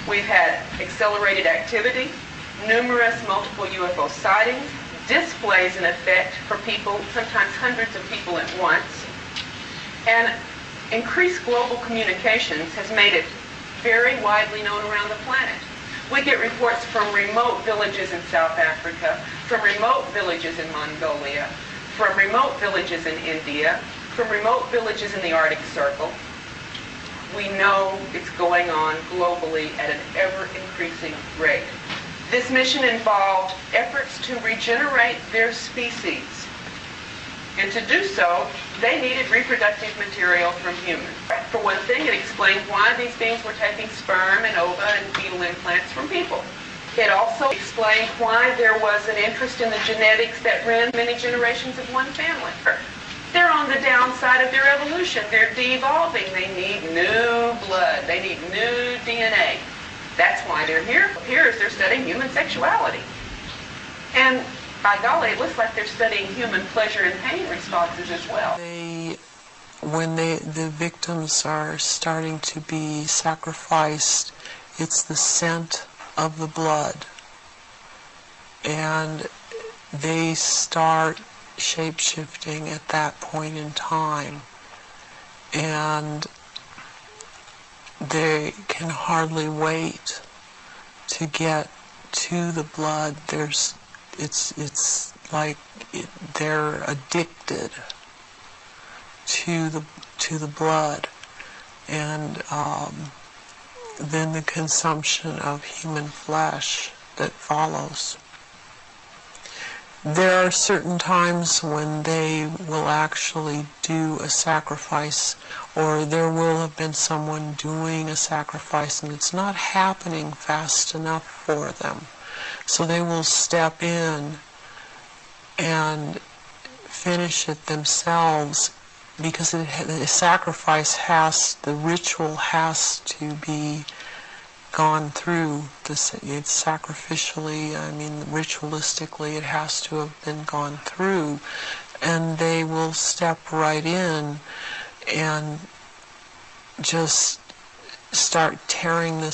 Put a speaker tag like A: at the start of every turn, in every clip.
A: We've had accelerated activity, numerous multiple UFO sightings, displays in effect for people, sometimes hundreds of people at once, and increased global communications has made it very widely known around the planet. We get reports from remote villages in South Africa, from remote villages in Mongolia, from remote villages in India, from remote villages in the Arctic Circle. We know it's going on globally at an ever-increasing rate. This mission involved efforts to regenerate their species. And to do so, they needed reproductive material from humans. For one thing, it explained why these beings were taking sperm and ova and fetal implants from people. It also explained why there was an interest in the genetics that ran many generations of one family. They're on the downside of their evolution. They're de-evolving. They need new blood. They need new DNA. That's why they're here. Here is they're studying human sexuality. And by golly, it looks like they're studying human pleasure and pain responses as well.
B: When the victims are starting to be sacrificed, it's the scent of the blood. And they start shape-shifting at that point in time. And they can hardly wait to get to the blood. It's like they're addicted to the blood, and then the consumption of human flesh that follows. There are certain times when they will actually do a sacrifice, or there will have been someone doing a sacrifice and it's not happening fast enough for them. So they will step in and finish it themselves, because the sacrifice the ritual has to be gone through. It's sacrificially, ritualistically, it has to have been gone through. And they will step right in and just start tearing the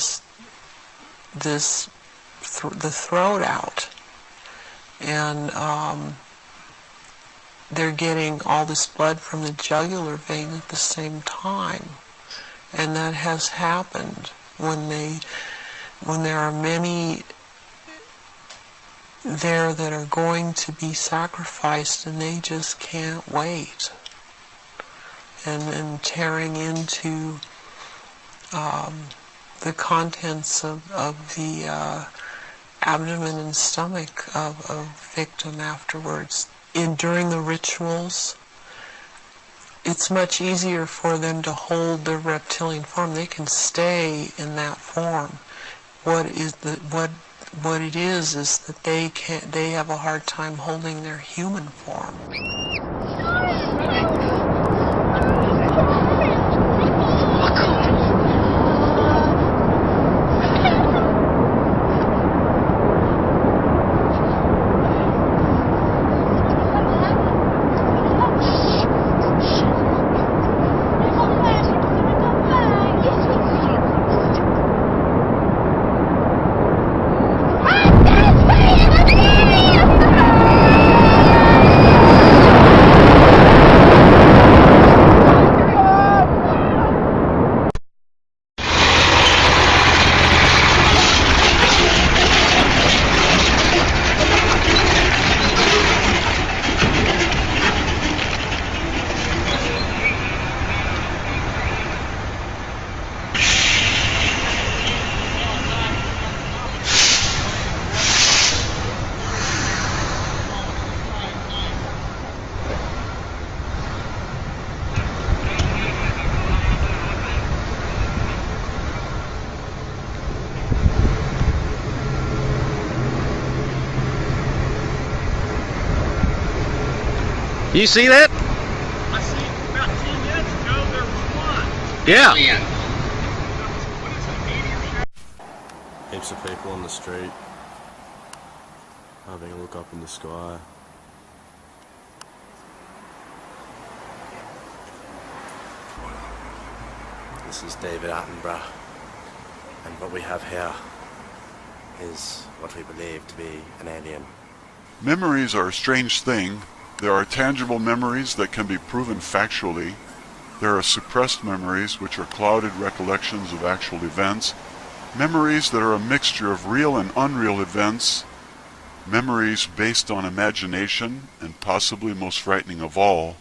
B: throat out. And they're getting all this blood from the jugular vein at the same time. And that has happened when there are many there that are going to be sacrificed and they just can't wait. And tearing into the contents of the abdomen and stomach of a victim afterwards. During the rituals, it's much easier for them to hold their reptilian form. They can stay in that form. What it is that they have a hard time holding their human form.
C: You see that?
D: I see about 10 minutes ago there was one.
C: Yeah.
E: Heaps of people on the street having a look up in the sky. This is David Attenborough.
F: And what we have here is what we believe to be an alien.
G: Memories are a strange thing. There are tangible memories that can be proven factually. There are suppressed memories, which are clouded recollections of actual events. Memories that are a mixture of real and unreal events. Memories based on imagination, and possibly most frightening of all,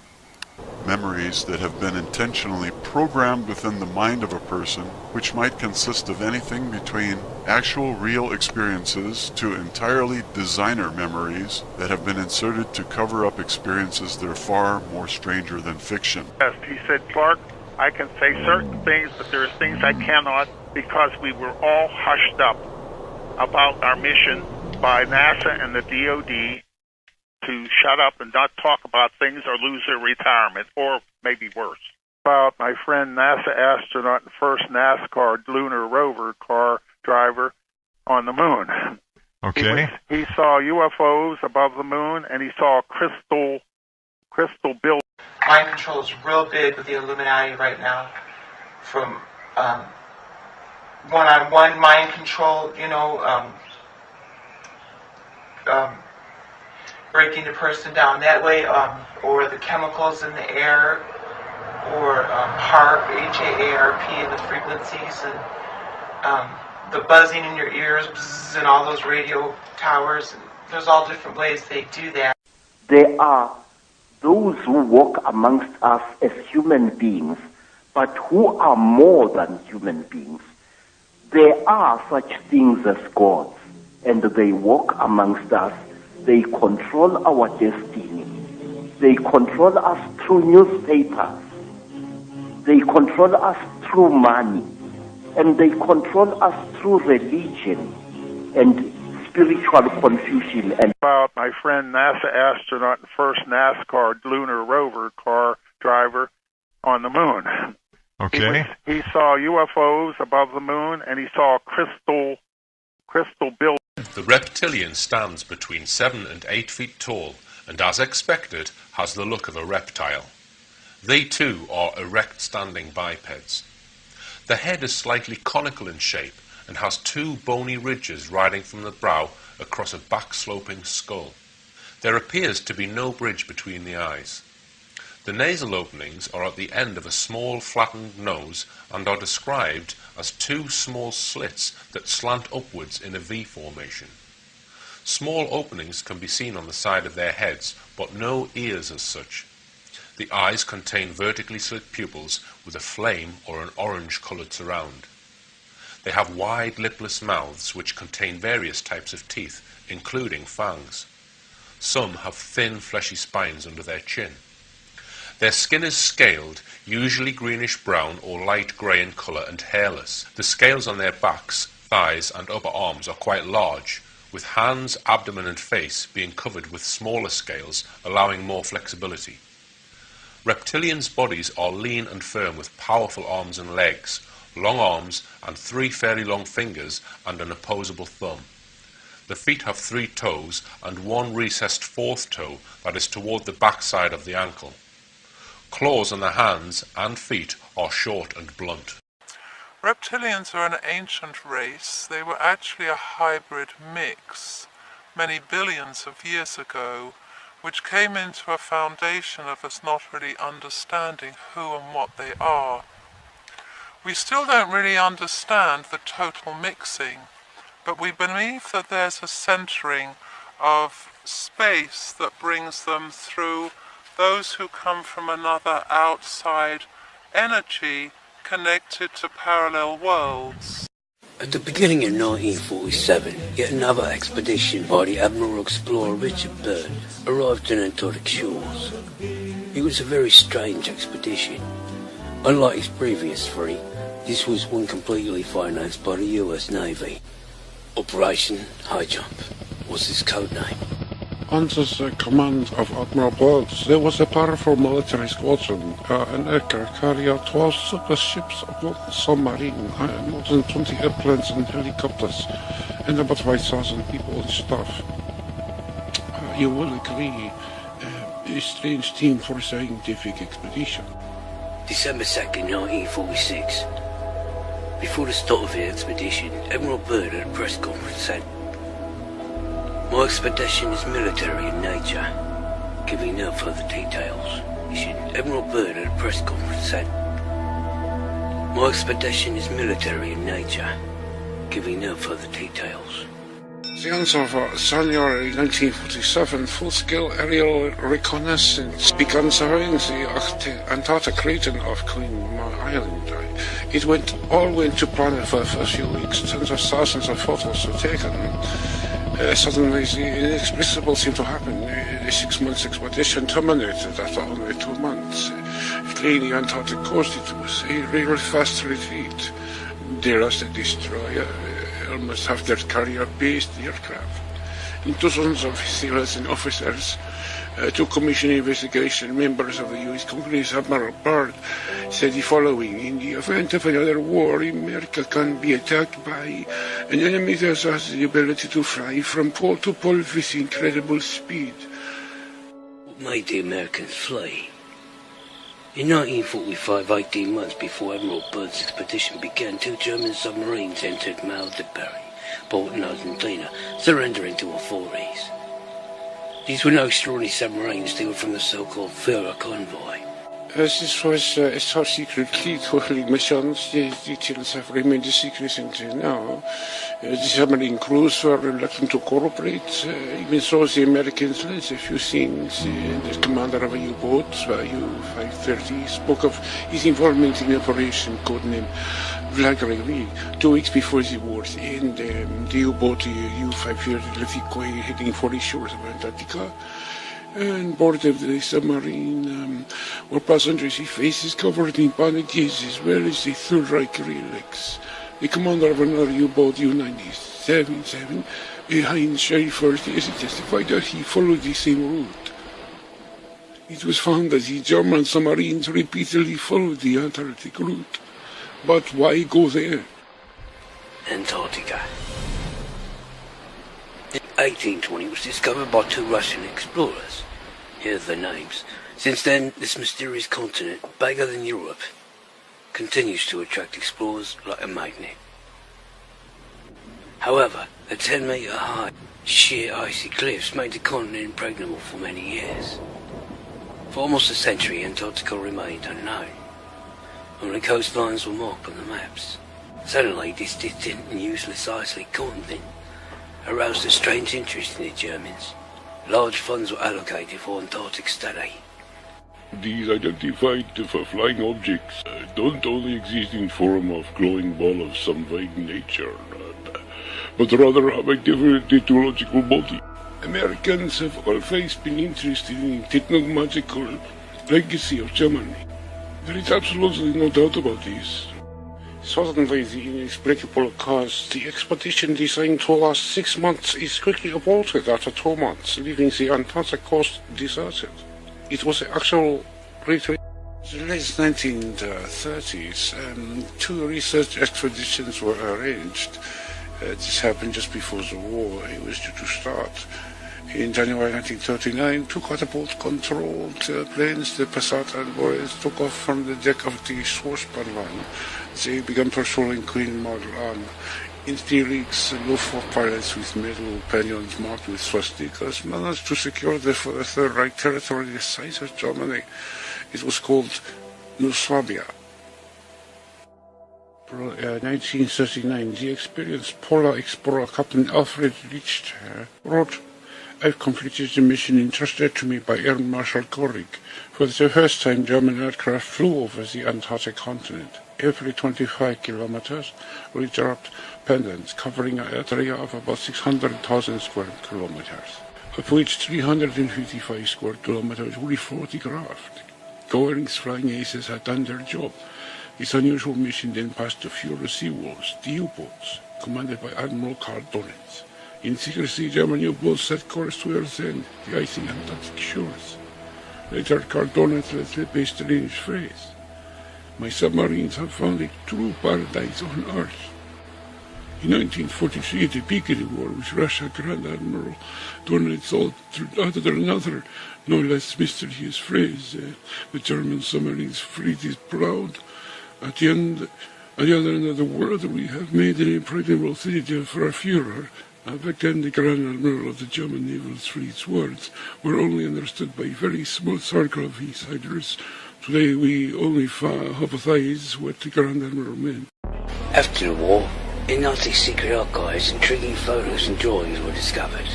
G: memories that have been intentionally programmed within the mind of a person, which might consist of anything between actual real experiences to entirely designer memories that have been inserted to cover up experiences that are far more stranger than fiction.
D: Yes, he said, Clark, I can say certain things, but there's things I cannot because we were all hushed up about our mission by NASA and the DOD to shut up and not talk about things or lose their retirement, or maybe worse. About my friend NASA astronaut and first NASCAR lunar rover car driver on the moon.
H: Okay.
D: He saw UFOs above the moon, and he saw crystal buildings.
I: Mind control is real big with the Illuminati right now. From one-on-one mind control, breaking the person down that way, or the chemicals in the air, or HAARP, H-A-A-R-P, and the frequencies, and the buzzing in your ears, bzzz, and all those radio towers. And there's all different ways they do that.
J: There are those who walk amongst us as human beings, but who are more than human beings. There are such things as gods, and they walk amongst us. They control our destiny. They control us through newspapers. They control us through money. And they control us through religion and spiritual confusion. And
D: about my friend NASA astronaut and first NASCAR lunar rover car driver on the moon.
H: Okay.
D: He saw UFOs above the moon, and he saw crystal buildings.
K: The reptilian stands between 7 and 8 feet tall, and as expected, has the look of a reptile. They too are erect standing bipeds. The head is slightly conical in shape and has 2 bony ridges riding from the brow across a back-sloping skull. There appears to be no bridge between the eyes. The nasal openings are at the end of a small flattened nose and are described as 2 small slits that slant upwards in a V formation. Small openings can be seen on the side of their heads, but no ears as such. The eyes contain vertically slit pupils with a flame or an orange-coloured surround. They have wide lipless mouths which contain various types of teeth, including fangs. Some have thin fleshy spines under their chin. Their skin is scaled, usually greenish-brown or light grey in colour, and hairless. The scales on their backs, thighs and upper arms are quite large, with hands, abdomen and face being covered with smaller scales, allowing more flexibility. Reptilians' bodies are lean and firm with powerful arms and legs, long arms and 3 fairly long fingers and an opposable thumb. The feet have 3 toes and 1 recessed 4th toe that is toward the back side of the ankle. Claws on the hands and feet are short and blunt.
L: Reptilians are an ancient race. They were actually a hybrid mix many billions of years ago, which came into a foundation of us not really understanding who and what they are. We still don't really understand the total mixing, but we believe that there's a centering of space that brings them through those who come from another outside energy connected to parallel worlds.
M: At the beginning of 1947, yet another expedition by the Admiral Explorer Richard Byrd arrived on Antarctic shores. It was a very strange expedition. Unlike his previous 3, this was one completely financed by the US Navy. Operation High Jump was his code name.
N: Under the command of Admiral Byrd, there was a powerful military squadron, an aircraft carrier, 12 super ships, a submarine, more than 20 airplanes and helicopters, and about 5,000 people on staff. You will agree, a strange team for a scientific expedition.
M: December 2nd, 1946. Before the start of the expedition, Admiral Byrd at a press conference said, "My expedition is military in nature," giving no further details. Admiral Byrd at a press conference said, "My expedition is military in nature," giving no further details.
N: The answer for January 1947, full-scale aerial reconnaissance began surveying the Antarctic region of Queen Island. It all went to plan for the first few weeks. Tens of thousands of photos were taken. Suddenly, the inexplicable seemed to happen. The 6-month expedition terminated after only 2 months. Fleeing the Antarctic coast, it was a real fast retreat. They lost a destroyer, almost half their carrier-based aircraft. In 2000 of sailors and officers took commission investigation. Members of the U.S. Congress, Admiral Byrd, said the following: "In the event of another war, America can be attacked by an enemy that has the ability to fly from pole to pole with incredible speed."
M: What made the Americans flee? In 1945, 18 months before Admiral Byrd's expedition began, 2 German submarines entered Maldeberry, port in Argentina, surrendering to authorities. These were no extraordinary submarines, they were from the so-called Führer convoy.
N: This was a top-secret totally missions. The details have remained a secret until now. The submarine crews were reluctant to cooperate. Even so, the Americans learned a few things. The commander of a U-boat, U-530, spoke of his involvement in Operation codenamed Vlagari 2 weeks before the war's end. The U-boat U-530 left the quay heading for the shores of Antarctica. And board of the submarine were passengers with faces covered in bandages as well as the Third Reich relics. The commander of another U-boat, U-97, behind Sheriff First, testified that he followed the same route. It was found that the German submarines repeatedly followed the Antarctic route. But why go there?
M: Antarctica. In 1820 it was discovered by 2 Russian explorers. Here are their names. Since then, this mysterious continent, bigger than Europe, continues to attract explorers like a magnet. However, the 10-meter high, sheer icy cliffs made the continent impregnable for many years. For almost a century, Antarctica remained unknown. Only coastlines were marked on the maps. Suddenly, this distant and useless Iceland continent aroused a strange interest in the Germans. Large funds were allocated for Antarctic study.
N: These identified flying objects don't only exist in form of glowing ball of some vague nature, but rather have a different ecological body. Americans have always been interested in the technological legacy of Germany. There is absolutely no doubt about this. Suddenly, the inexplicable cause, the expedition designed to last 6 months, is quickly aborted after 2 months, leaving the Antarctic coast deserted. It was an actual retreat. In the late 1930s, 2 research expeditions were arranged. This happened just before the war. It was due to start. In January 1939, 2 catapult-controlled planes, the Passat and Boris, took off from the deck of the Schwarzbahn. They began patrolling Queen Maud. In 3 weeks, Luftwaffe pilots with metal pinions marked with swastikas managed to secure the Third Reich territory the size of Germany. It was called New Swabia. 1939, the experienced polar explorer Captain Alfred Richter wrote, "I've completed the mission entrusted to me by Air Marshal Göring. For the first time, German aircraft flew over the Antarctic continent. Every 25 kilometers, we dropped pendants covering an area of about 600,000 square kilometers, of which 355 square kilometers were photographed. Göring's flying aces had done their job. This unusual mission then passed the Führer sea walls, the U-boats, commanded by Admiral Karl Donitz. In secrecy, German U-boats set course to Earth's end, the icy Antarctic shores. Later, Karl Donitz led the base strange phrase, 'My submarines have found a true paradise on Earth.' In 1943, at the peak of the war, with Russia, Grand Admiral Donitz uttered another, no less mysterious phrase, 'The German submarines fleet is proud.' At the end, At the other end of the world, we have made an impregnable city for a Führer. Back then, the Grand Admiral of the German naval fleet's words were only understood by a very small circle of insiders. Today, we only hypothesize what the Grand Admiral meant.
M: After the war, in Nazi secret archives, intriguing photos and drawings were discovered.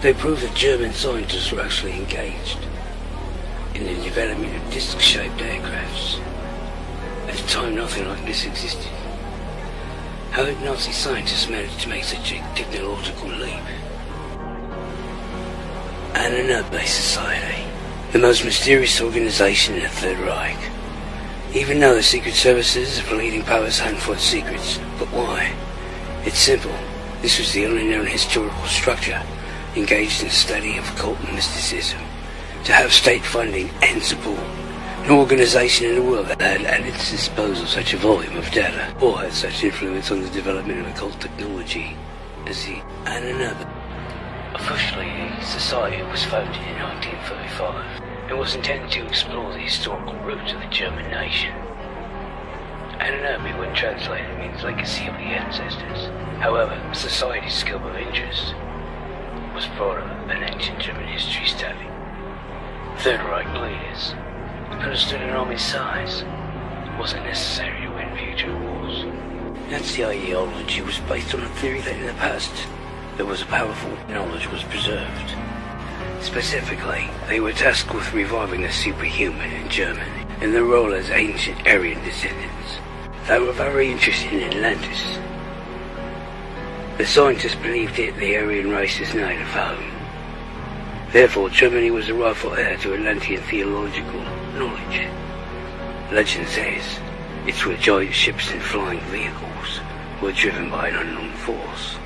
M: They proved that German scientists were actually engaged in the development of disc-shaped aircrafts. At the time, nothing like this existed. How did Nazi scientists manage to make such a technological leap? Antarctica Society, the most mysterious organization in the Third Reich. Even now the secret services of the leading powers hunt for its secrets. But why? It's simple. This was the only known historical structure engaged in the study of occult mysticism, to have state funding and support. An organization in the world that had at its disposal such a volume of data, or had such influence on the development of occult technology as the Antarctica. Officially, the society was founded in 1935 and was intended to explore the historical roots of the German nation. Antarctica, when translated, means legacy of the ancestors. However, society's scope of interest was broader than ancient German history study. Third Reich leaders understood an army's size wasn't necessary to win future wars. Nazi ideology was based on the theory that in the past there was a powerful knowledge was preserved. Specifically, they were tasked with reviving the superhuman in Germany and their role as ancient Aryan descendants. They were very interested in Atlantis. The scientists believed it the Aryan race's native home. Therefore, Germany was the rightful heir to Atlantean theological knowledge. Legend says it's where giant ships and flying vehicles were driven by an unknown force.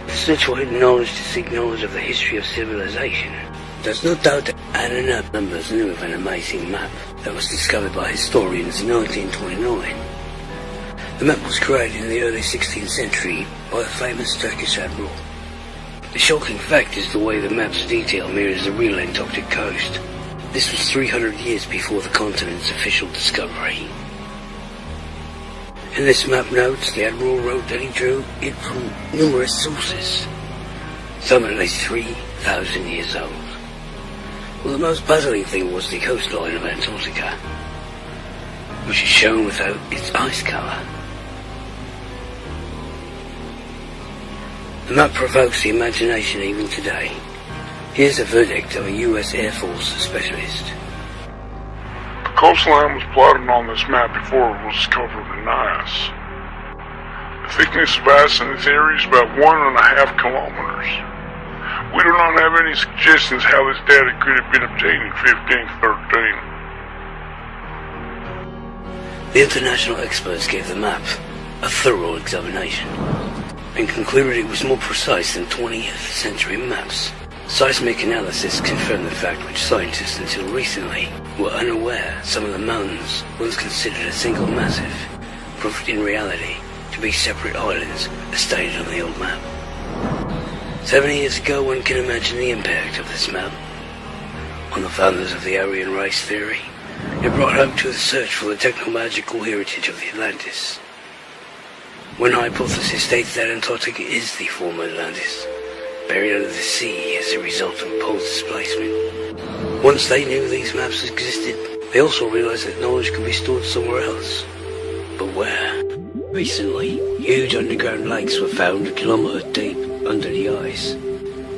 M: The search for hidden knowledge to seek knowledge of the history of civilization. There's no doubt that Antarctica members knew of an amazing map that was discovered by historians in 1929. The map was created in the early 16th century by the famous Turkish admiral. The shocking fact is the way the map's detail mirrors the real Antarctic coast. This was 300 years before the continent's official discovery. In this map notes, the admiral wrote that he drew it from numerous sources, some at least 3,000 years old. Well, the most puzzling thing was the coastline of Antarctica, which is shown without its ice cover. The map provokes the imagination even today. Here's the verdict of a U.S. Air Force specialist.
N: The coastline was plotted on this map before it was covered in ice. The thickness of ice in this area is about 1.5 kilometers. We do not have any suggestions how this data could have been obtained in 1513.
M: The international experts gave the map a thorough examination and concluded it was more precise than 20th century maps. Seismic analysis confirmed the fact which scientists until recently were unaware. Some of the mountains, once considered a single massif, proved in reality to be separate islands as stated on the old map. 70 years ago, one can imagine the impact of this map on the founders of the Aryan race theory. It brought hope to the search for the technological heritage of the Atlantis. One hypothesis states that Antarctica is the former Atlantis, buried under the sea as a result of pole displacement. Once they knew these maps existed, they also realized that knowledge could be stored somewhere else. But where? Recently, huge underground lakes were found a kilometer deep under the ice.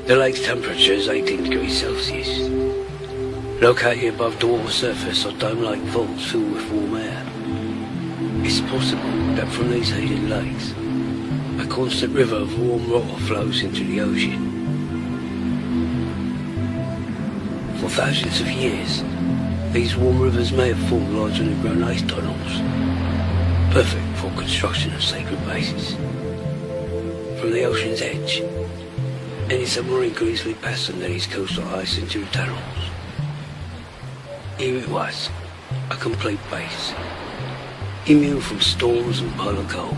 M: The lake's temperature is 18 degrees Celsius. Located above the water surface are dome-like vaults filled with warm air. It's possible that from these heated lakes, a constant river of warm water flows into the ocean. For thousands of years, these warm rivers may have formed large underground ice tunnels, perfect for construction of sacred bases. From the ocean's edge, any submarine could easily pass under these coastal ice into the tunnels. Here it was, a complete base, immune from storms and polar cold,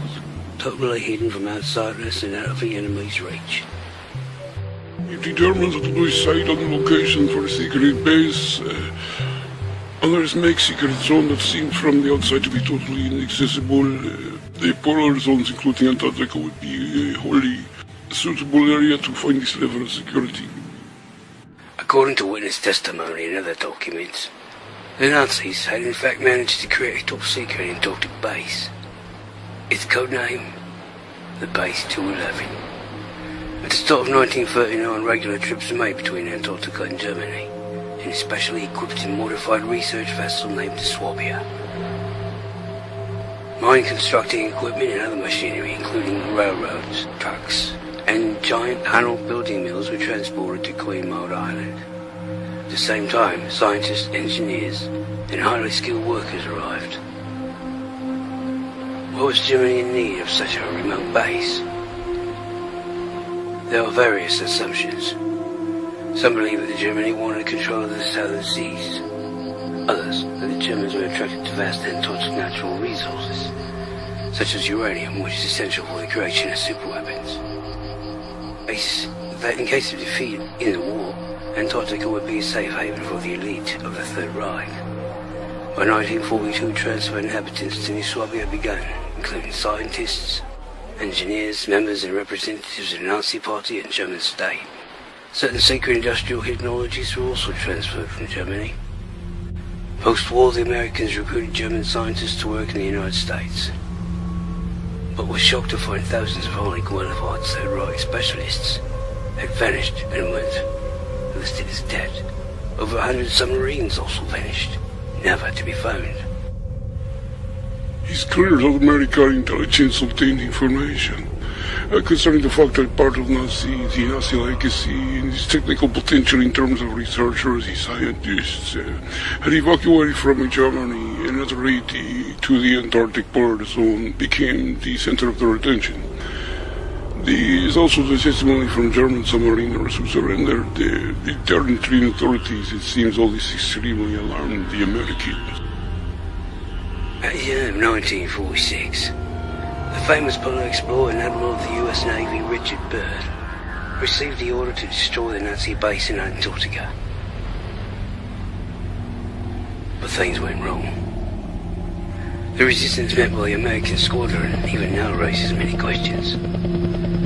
M: totally hidden from outsiders and out of the enemy's reach.
N: We determined to decide on the location for a secret base Others make secret zones that seem from the outside to be totally inaccessible. The polar zones, including Antarctica, would be a wholly suitable area to find this level of security.
M: According to witness testimony and other documents, the Nazis had in fact managed to create a top-secret Antarctic base. Its codename, the Base 211. At the start of 1939, regular trips were made between Antarctica and Germany in a specially equipped and modified research vessel named the Swabia. Mine constructing equipment and other machinery, including railroads, trucks, and giant panel building mills, were transported to Queen Maud Island. At the same time, scientists, engineers, and highly skilled workers arrived. Why was Germany in need of such a remote base? There are various assumptions. Some believe that Germany wanted control of the southern seas. Others, that the Germans were attracted to vast Antarctic natural resources, such as uranium, which is essential for the creation of superweapons. That in case of defeat in the war, Antarctica would be a safe haven for the elite of the Third Reich. By 1942, transfer of inhabitants to New Swabia began, including scientists, engineers, members and representatives of the Nazi Party and German state. Certain secret industrial technologies were also transferred from Germany. Post-war, the Americans recruited German scientists to work in the United States, but were shocked to find thousands of highly qualified Third Reich specialists had vanished and went listed as dead. Over 100 submarines also vanished, never to be found.
N: It's clear that American intelligence obtained information concerning the fact that part of the Nazi legacy and its technical potential in terms of researchers and scientists had evacuated from Germany and at Haiti to the Antarctic polar zone became the center of their attention. There is also the testimony from German submariners who surrendered. The territorial authorities, it seems, all this extremely alarmed the Americans.
M: At the end of 1946, the famous polar explorer and Admiral of the US Navy Richard Byrd received the order to destroy the Nazi base in Antarctica. But things went wrong. The resistance met by the American squadron even now raises many questions.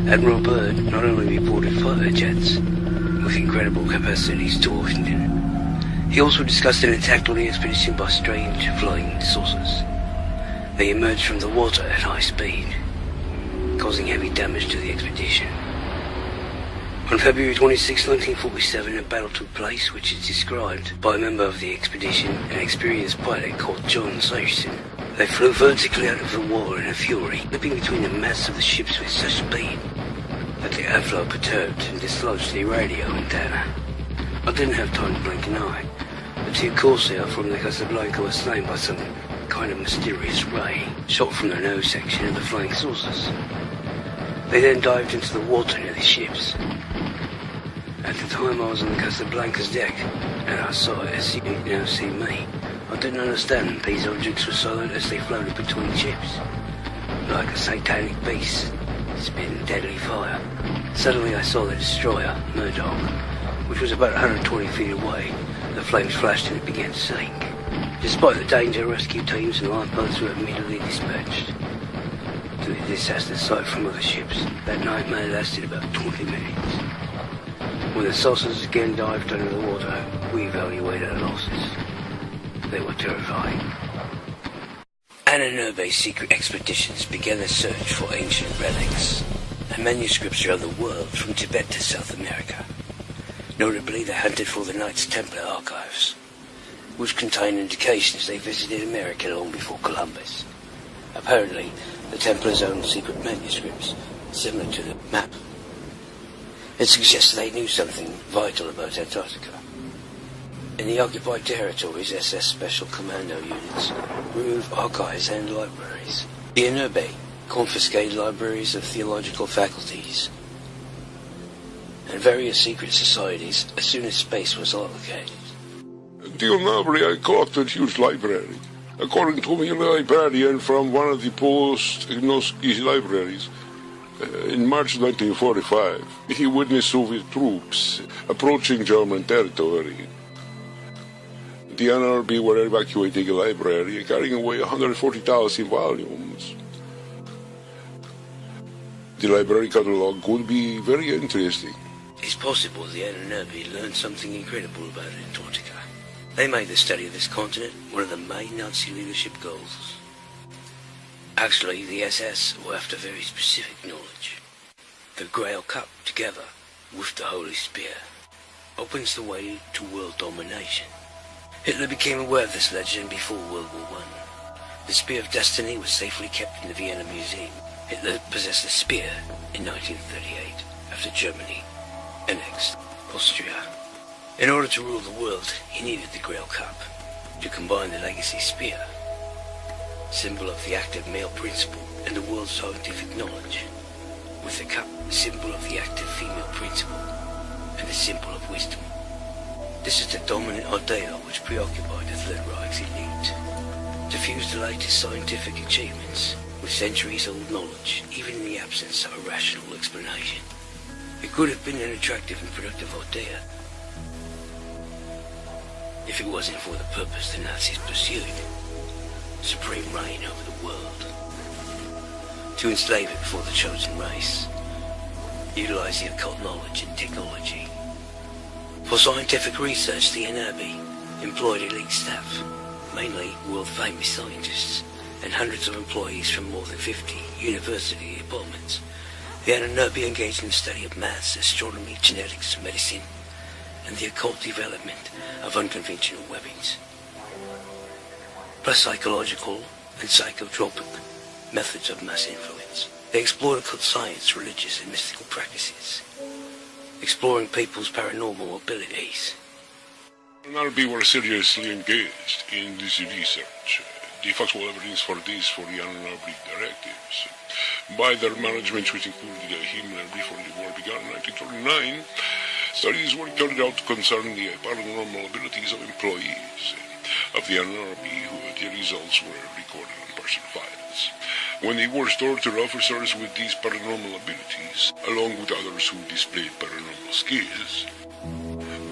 M: Admiral Byrd not only reported fighter jets with incredible capacities to Washington, he also discussed an attack on the expedition by strange flying saucers. They emerged from the water at high speed, causing heavy damage to the expedition. On February 26, 1947, a battle took place which is described by a member of the expedition, an experienced pilot called John Sagerson. They flew vertically out of the water in a fury, slipping between the masts of the ships with such speed that the airflow perturbed and dislodged the radio antenna. I didn't have time to blink an eye. The two Corsair from the Casablanca were slain by some kind of mysterious ray shot from the nose section of the flying saucers. They then dived into the water near the ships. At the time I was on the Casablanca's deck, and I saw it as you now see me. I didn't understand these objects were silent as they floated between ships, like a satanic beast, spitting deadly fire. Suddenly I saw the destroyer, Murdoch, which was about 120 feet away. The flames flashed and it began to sink. Despite the danger, rescue teams and lifeboats were immediately dispatched to the disaster site from other ships. That nightmare lasted about 20 minutes. When the saucers again dived under the water, we evaluated our losses. They were terrifying. Ananobe's secret expeditions began a search for ancient relics and manuscripts around the world from Tibet to South America. Notably, they hunted for the Knights Templar archives, which contain indications they visited America long before Columbus. Apparently, the Templars owned secret manuscripts, similar to the map. It suggests they knew something vital about Antarctica. In the occupied territories, SS Special Commando units removed archives and libraries. The Ananobe confiscated libraries of theological faculties and various secret societies as soon as space was allocated.
N: The Ananobe caught a huge library. According to a librarian from one of the post-Gnosky libraries, in March 1945, he witnessed Soviet troops approaching German territory. The NRB were evacuating a library and carrying away 140,000 volumes. The library catalog would be very interesting.
M: It's possible the NRB learned something incredible about Antarctica. They made the study of this continent one of the main Nazi leadership goals. Actually, the SS were after very specific knowledge. The Grail Cup, together with the Holy Spear, opens the way to world domination. Hitler became aware of this legend before World War I. The Spear of Destiny was safely kept in the Vienna Museum. Hitler possessed the spear in 1938 after Germany annexed Austria. In order to rule the world, he needed the Grail Cup to combine the legacy spear, symbol of the active male principle and the world's scientific knowledge, with the cup, symbol of the active female principle and the symbol of wisdom. This is the dominant idea which preoccupied the Third Reich's elite. To fuse the latest scientific achievements with centuries-old knowledge, even in the absence of a rational explanation. It could have been an attractive and productive idea if it wasn't for the purpose the Nazis pursued: supreme reign over the world. To enslave it for the chosen race, utilize the occult knowledge and technology. For scientific research, the NRB employed elite staff, mainly world-famous scientists, and hundreds of employees from more than 50 university departments. The NRB engaged in the study of maths, astronomy, genetics, medicine, and the occult development of unconventional weapons, plus psychological and psychotropic methods of mass influence. They explored occult science, religious and mystical practices, exploring people's paranormal abilities.
N: The NRB were seriously engaged in this research. The factual evidence for this for the NRB directives by their management, which included Himmler before the war began in 1939, studies were carried out concerning the paranormal abilities of employees of the NRB, the results were recorded on personal files. When they were stored to officers with these paranormal abilities, along with others who displayed paranormal skills,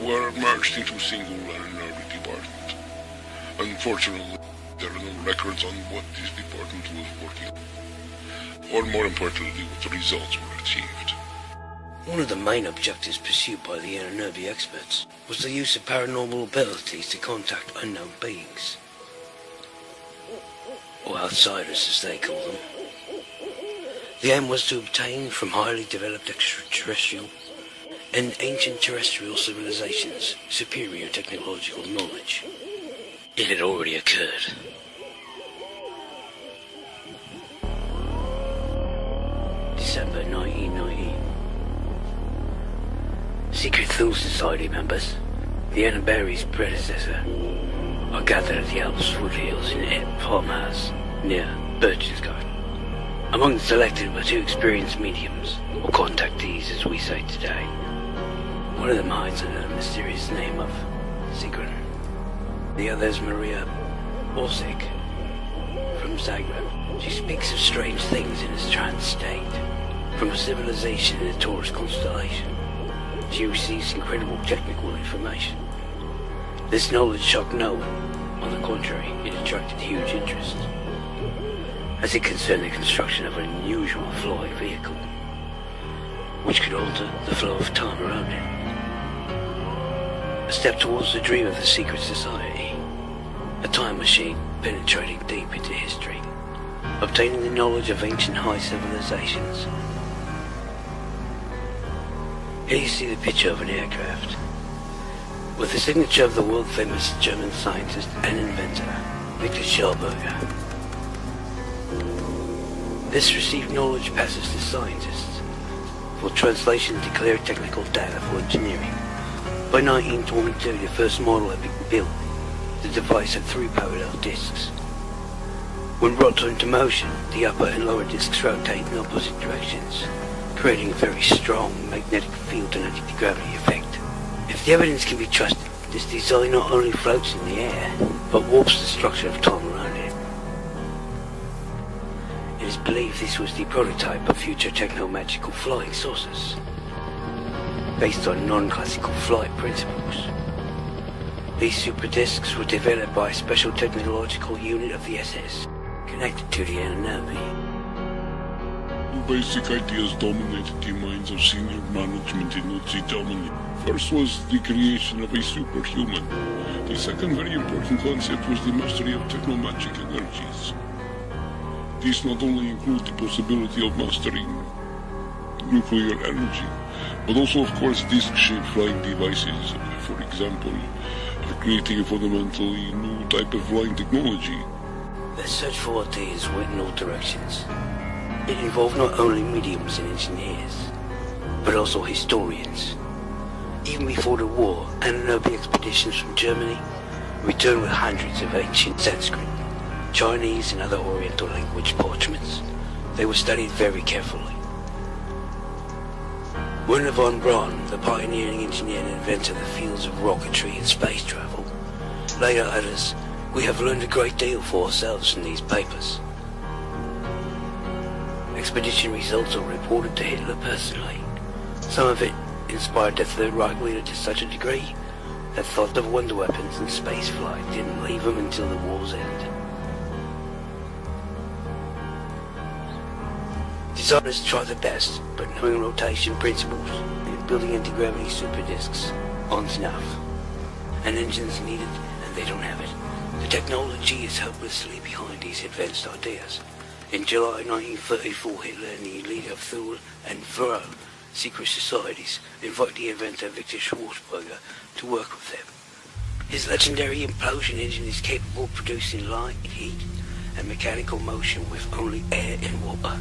N: were merged into a single NRB department. Unfortunately, there are no records on what this department was working on, or more importantly, what results were achieved.
M: One of the main objectives pursued by the NRB experts was the use of paranormal abilities to contact unknown beings, or outsiders as they call them. The aim was to obtain from highly developed extraterrestrial and ancient terrestrial civilizations superior technological knowledge. It had already occurred. December 1919. Secret Thule Society members, the Annenberry's predecessor, are gathered at the Alps foothills in a farmhouse near Berchtesgaden. Among the selected were two experienced mediums, or contactees as we say today. One of them hides under the mysterious name of Sigrun. The other is Maria Borsig from Zagreb. She speaks of strange things in a trance state, from a civilization in the Taurus constellation. She receives incredible technical information. This knowledge shocked no one. On the contrary, it attracted huge interest, as it concerned the construction of an unusual flying vehicle, which could alter the flow of time around it. A step towards the dream of the secret society, a time machine penetrating deep into history, obtaining the knowledge of ancient high civilizations. Here you see the picture of an aircraft, with the signature of the world-famous German scientist and inventor, Victor Schellberger. This received knowledge passes to scientists for translation to clear technical data for engineering. By 1922, the first model had been built. The device had 3 parallel discs. When brought into motion, the upper and lower discs rotate in opposite directions, creating a very strong magnetic field and anti-gravity effect. If the evidence can be trusted, this design not only floats in the air, but warps the structure of time around it. It is believed this was the prototype of future techno-magical flying saucers, based on non-classical flight principles. These super discs were developed by a special technological unit of the SS, connected to the Antarctic.
N: Two basic ideas dominated the minds of senior management in Nazi Germany. First was the creation of a superhuman. The second very important concept was the mastery of technomagic energies. These not only include the possibility of mastering nuclear energy, but also, of course, disc-shaped flying devices. For example, creating a fundamentally new type of flying technology.
M: Their search for ideas went in all directions. It involved not only mediums and engineers, but also historians. Even before the war, Antarctic expeditions from Germany returned with hundreds of ancient Sanskrit, Chinese and other Oriental language parchments. They were studied very carefully. Werner von Braun, the pioneering engineer and inventor of the fields of rocketry and space travel, later utters, "We have learned a great deal for ourselves from these papers." Expedition results are reported to Hitler personally. Some of it inspired the Third Reich leader to such a degree that thought of wonder weapons and space flight didn't leave him until the war's end. Designers try their best, but knowing rotation principles and building anti-gravity super discs aren't enough. An engine's needed, and they don't have it. The technology is hopelessly behind these advanced ideas. In July 1934, Hitler and the elite of Thule and Furrow secret societies invite the inventor Victor Schwarzberger to work with them. His legendary implosion engine is capable of producing light, heat, and mechanical motion with only air and water.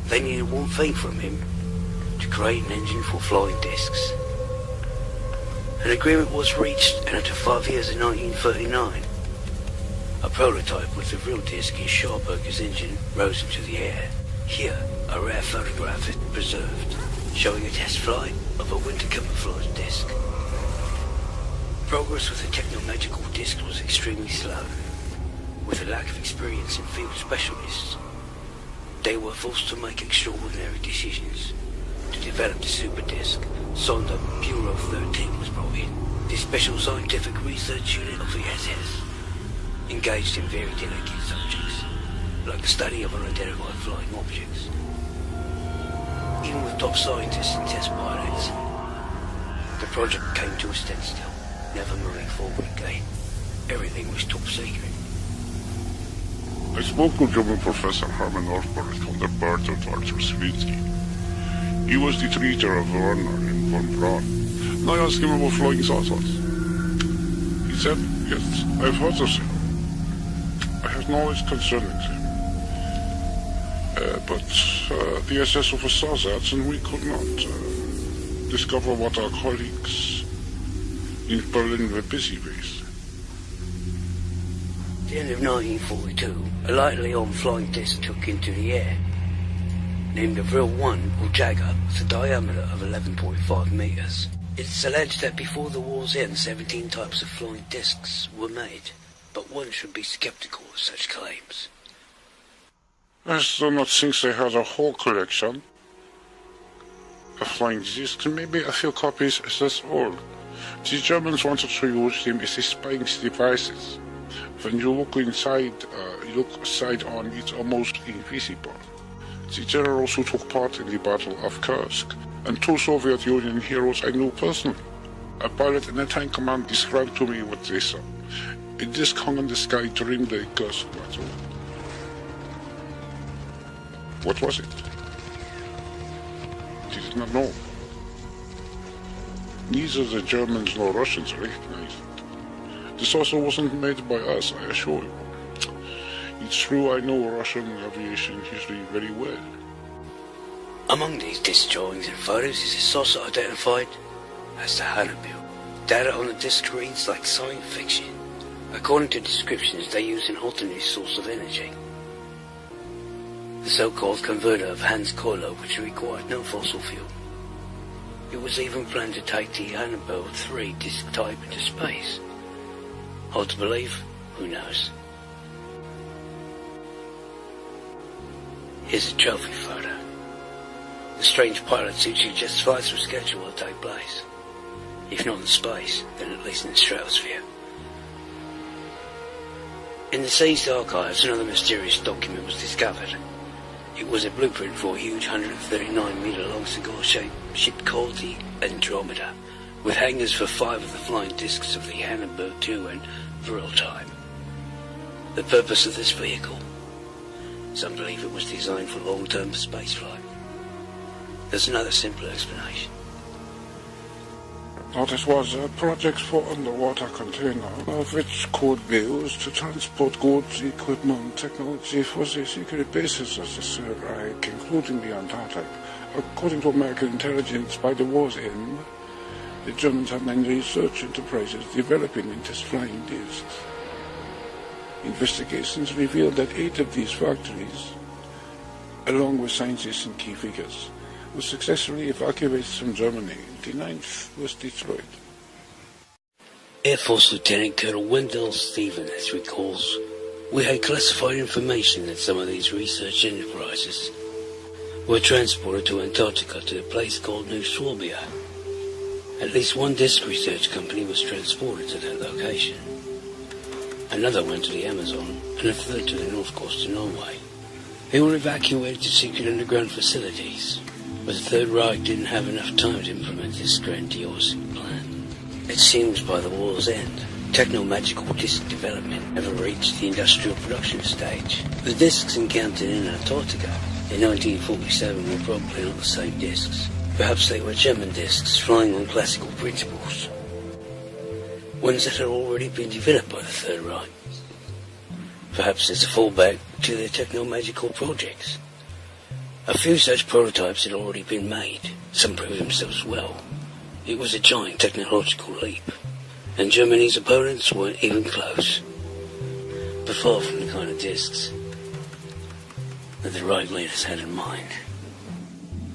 M: They needed one thing from him, to create an engine for flying discs. An agreement was reached, and after 5 years in 1939, a prototype with the real disc in Schwarzberger's engine rose into the air. Here, a rare photograph is preserved, showing a test flight of a winter camouflage disc. Progress with the techno-magical disc was extremely slow. With a lack of experience in field specialists, they were forced to make extraordinary decisions. To develop the super disc, Sonda Bureau 13 was brought in. This special scientific research unit of the SS engaged in very delicate subjects, like the study of unidentified flying objects. Even with top scientists and test pilots, the project came to a standstill, never moving forward again. Everything was top secret.
N: I spoke with German Professor Hermann Orfberg, counterpart of Arthur Swinsky. He was the treater of Werner and von Braun. And I asked him about flying saucers. He said, "Yes, I've heard of them. I have knowledge concerning them. But the SS officer saw that, and we could not discover what our colleagues in Berlin were busy with."
M: At the end of 1942, a lightly armed flying disc took into the air, named the Vril 1 or Jagger, with a diameter of 11.5 meters. It's alleged that before the war's end, 17 types of flying discs were made, but one should be skeptical of such claims.
N: I do not think they had a whole collection of flying discs, maybe a few copies, that's all. The Germans wanted to use them as spying devices. When you look inside, look side on, it's almost invisible. The generals who took part in the Battle of Kursk, and 2 Soviet Union heroes I knew personally. A pilot in a tank command described to me what they saw. A disc hung in the sky during the Kursk battle. What was it? They did not know. Neither the Germans nor Russians recognized it. This also wasn't made by us, I assure you. It's true I know Russian aviation history very well.
M: Among these disc drawings and photos is a saucer identified as the Hannibal. Data on the disc reads like science fiction. According to descriptions, they use an alternate source of energy. The so-called converter of Hans Kohler, which required no fossil fuel. It was even planned to take the Hannibal 3 disc type into space. Hard to believe? Who knows? Here's a trophy photo. The strange pilots who just fly through schedule will take place. if not in space, then at least in the stratosphere. In the Sea's archives, another mysterious document was discovered. It was a blueprint for a huge 139-metre-long cigar-shaped ship called the Andromeda, with hangars for 5 of the flying discs of the Hindenburg II and Vril type. The purpose of this vehicle? Some believe it was designed for long-term spaceflight. There's another simpler explanation.
N: Now, this was a project for underwater container, which could be used to transport goods, equipment, technology for the secret bases of the Third Reich, including the Antarctic. According to American intelligence, by the war's end, the Germans had 9 research enterprises developing these flying discs. Investigations revealed that 8 of these factories, along with scientists and key figures, was successfully evacuated from Germany. The 9th was destroyed.
M: Air Force Lieutenant Colonel Wendell Stevens recalls, "We had classified information that some of these research enterprises were transported to Antarctica to a place called New Swabia. At least one disc research company was transported to that location. Another went to the Amazon, and a third to the north coast of Norway. They were evacuated to secret underground facilities, but the Third Reich didn't have enough time to implement this grandiose plan. It seems by the war's end, techno-magical disc development never reached the industrial production stage. The discs encountered in Antarctica in 1947 were probably not the same discs. Perhaps they were German discs flying on classical principles, ones that had already been developed by the Third Reich. Perhaps as a fallback to their techno-magical projects. A few such prototypes had already been made. Some proved themselves well. It was a giant technological leap, and Germany's opponents weren't even close. But far from the kind of discs that the Reich leaders had in mind.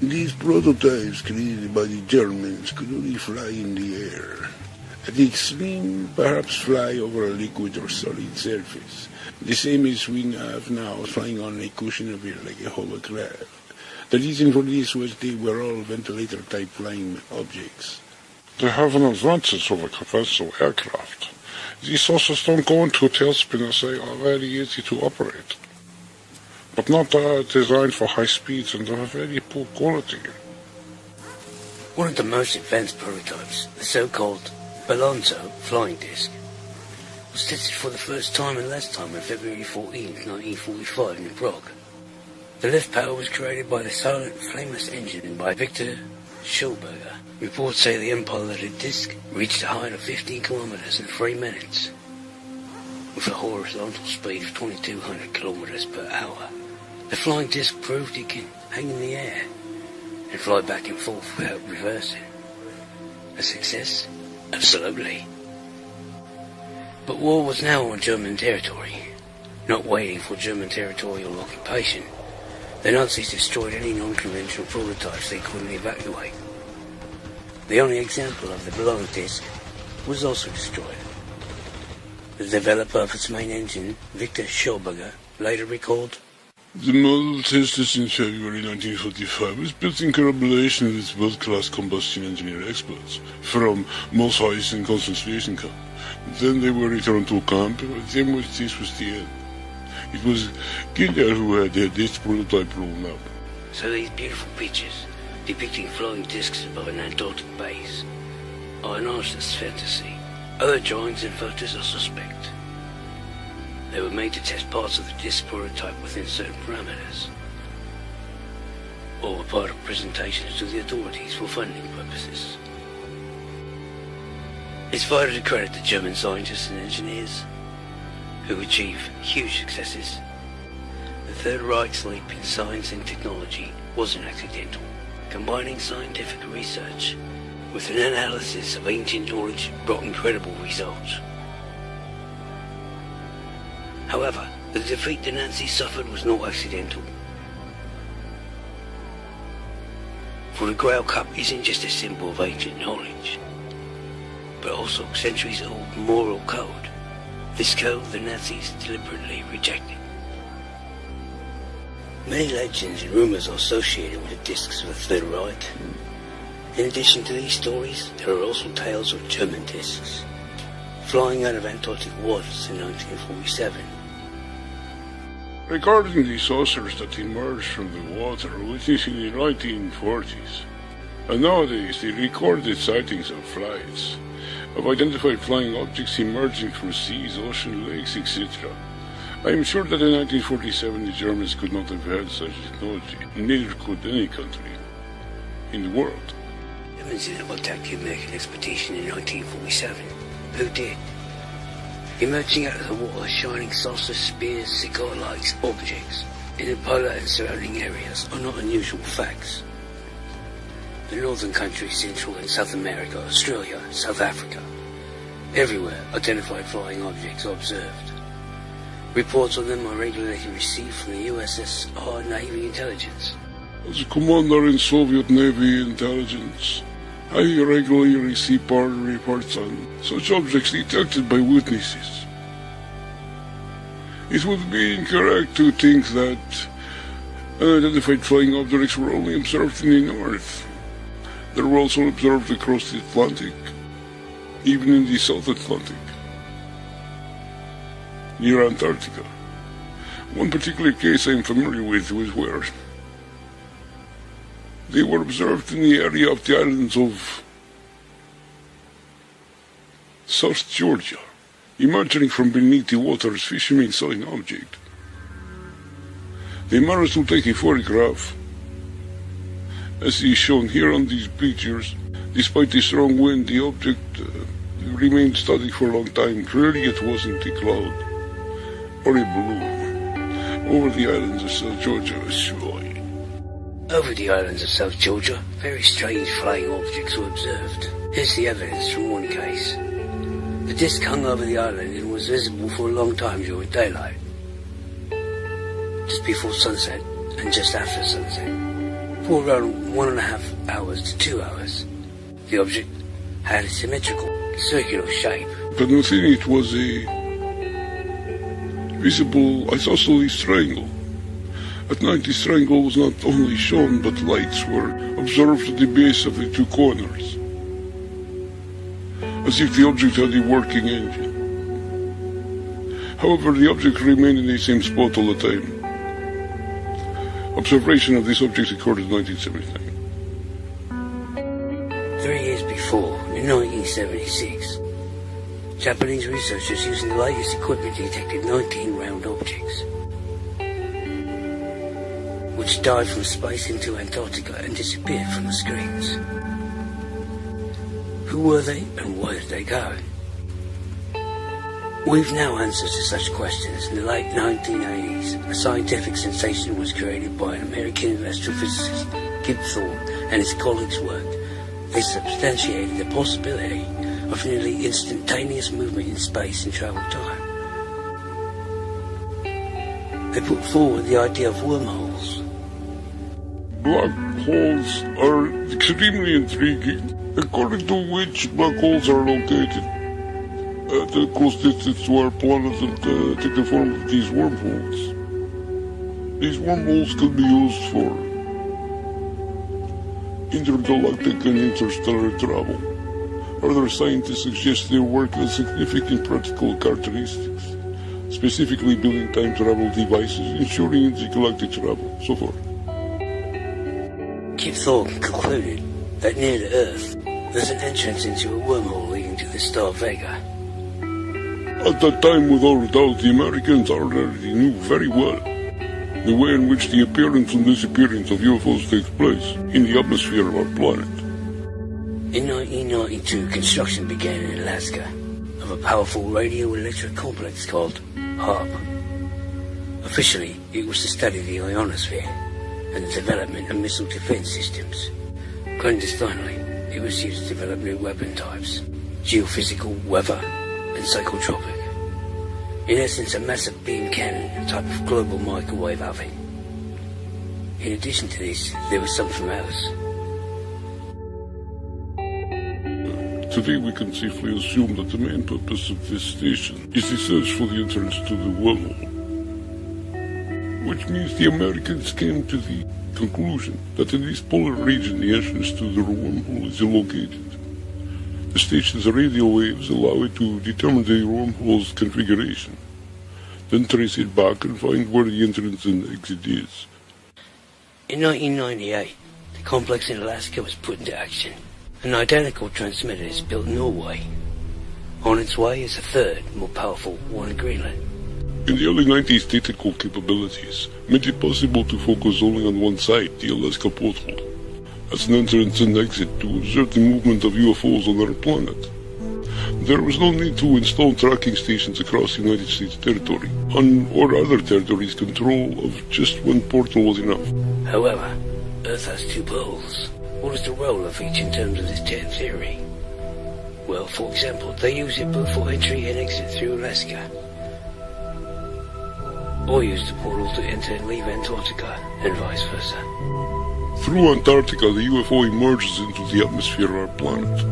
N: These prototypes created by the Germans could only fly in the air. At the extreme, perhaps fly over a liquid or solid surface. The same as we have now, flying on a cushion of air like a hovercraft. The reason for this was they were all ventilator-type flying objects. They have an advantage over conventional aircraft. These also don't go into a tailspin as they are very easy to operate. But not designed for high speeds and are very poor quality.
M: One of the most advanced prototypes, the so-called Balonzo flying disc, was tested for the first time and last time on February 14, 1945 in Prague. The lift power was created by the silent, flameless engine by Victor Schulberger. Reports say the unpiloted disc reached a height of 15 kilometers in 3 minutes, with a horizontal speed of 2,200 kilometers per hour. The flying disc proved it can hang in the air and fly back and forth without reversing. A success? Absolutely. But war was now on German territory, not waiting for German territorial occupation. The Nazis destroyed any non-conventional prototypes they couldn't evacuate. The only example of the Ballon disc was also destroyed. The developer of its main engine, Victor Schauberger, later recalled,
N: "The model tested in February 1945 was built in collaboration with world-class combustion engineer experts from Mos Eisley concentration camp. Then they were returned to camp, but then this was the end. It was Hitler who had this prototype blown up."
M: So these beautiful pictures, depicting flying discs above an Antarctic base, are an artist's fantasy. Other drawings and photos are suspect. They were made to test parts of the disc prototype within certain parameters, or were part of presentations to the authorities for funding purposes. It's vital to credit the German scientists and engineers who achieve huge successes. The Third Reich's leap in science and technology wasn't accidental. Combining scientific research with an analysis of ancient knowledge brought incredible results. However, the defeat the Nazis suffered was not accidental. For the Grail Cup isn't just a symbol of ancient knowledge, but also centuries-old moral code. This code the Nazis deliberately rejected. Many legends and rumors are associated with the discs of the Third Reich. In addition to these stories, there are also tales of German discs flying out of Antarctic waters in 1947.
N: Regarding the saucers that emerged from the water witnessed in the 1940s, and nowadays the recorded sightings of flights of identified flying objects emerging from seas, ocean, lakes, etc., I am sure that in 1947 the Germans could not have had such technology, neither could any country in the world.
M: Germans did not attack the American expedition in 1947. Who did? Emerging out of the water, shining saucers, spears, cigar-like objects in the polar and surrounding areas are not unusual facts. The northern countries, Central and South America, Australia, South Africa, everywhere identified flying objects are observed. Reports on them are regularly received from the USSR Navy Intelligence.
N: As a commander in Soviet Navy Intelligence, I regularly receive part reports on such objects detected by witnesses. It would be incorrect to think that unidentified flying objects were only observed in the north. They were also observed across the Atlantic, even in the South Atlantic, near Antarctica. One particular case I am familiar with was where they were observed in the area of the islands of South Georgia. Emerging from beneath the waters, fishermen saw an object. They managed to take a photograph, as is shown here on these pictures. Despite the strong wind, the object remained static for a long time. Clearly it wasn't a cloud or a balloon over the islands of South Georgia.
M: Over the islands of South Georgia, very strange flying objects were observed. Here's the evidence from one case. The disc hung over the island and was visible for a long time during daylight, just before sunset and just after sunset, for around 1.5 hours to 2 hours. The object had a symmetrical, circular shape.
N: But within it was a visible isosceles triangle. At night this triangle was not only shown, but lights were observed at the base of the two corners, as if the object had a working engine. However, the object remained in the same spot all the time. Observation of this object occurred in 1979.
M: 3 years before, in 1976, Japanese researchers using the latest equipment detected 19 round objects, which dived from space into Antarctica and disappeared from the screens. Who were they and where did they go? We've now answers to such questions. In the late 1980s, a scientific sensation was created by an American astrophysicist, Kip Thorne, and his colleagues' work. They substantiated the possibility of nearly instantaneous movement in space and travel time. They put forward the idea of wormholes.
N: Black holes are extremely intriguing, according to which black holes are located at a close distance to our planet and take the form of these wormholes. These wormholes can be used for intergalactic and interstellar travel. Other scientists suggest their work has significant practical characteristics, specifically building time travel devices, ensuring intergalactic travel, so forth.
M: Kip Thorne concluded that near the Earth, there's an entrance into a wormhole leading to the star Vega.
N: At that time, without doubt, the Americans already knew very well the way in which the appearance and disappearance of UFOs takes place in the atmosphere of our planet.
M: In 1992, construction began in Alaska of a powerful radioelectric complex called HARP. Officially, it was to study the ionosphere and the development of missile defense systems. Clandestinely, it was used to develop new weapon types, geophysical, weather, and psychotropic. In essence, a massive beam cannon, a type of global microwave oven. In addition to this, there was something else.
N: Today we can safely assume that the main purpose of this station is the search for the entrance to the wormhole. Which means the Americans came to the conclusion that in this polar region the entrance to the wormhole is located. The station's radio waves allow it to determine the wormhole's configuration, then trace it back and find where the entrance and exit is.
M: In 1998, the complex in Alaska was put into action. An identical transmitter is built in Norway. On its way is a third, more powerful one in Greenland.
N: In the early 90s, technical capabilities made it possible to focus only on one side, the Alaska porthole, as an entrance and exit to observe the movement of UFOs on our planet. There was no need to install tracking stations across United States territory. On or other territories, control of just one portal was enough.
M: However, Earth has two poles. What is the role of each in terms of this theory? Well, for example, they use it both for entry and exit through Alaska, or use the portal to enter and leave Antarctica, and vice versa.
N: Through Antarctica, the UFO emerges into the atmosphere of our planet.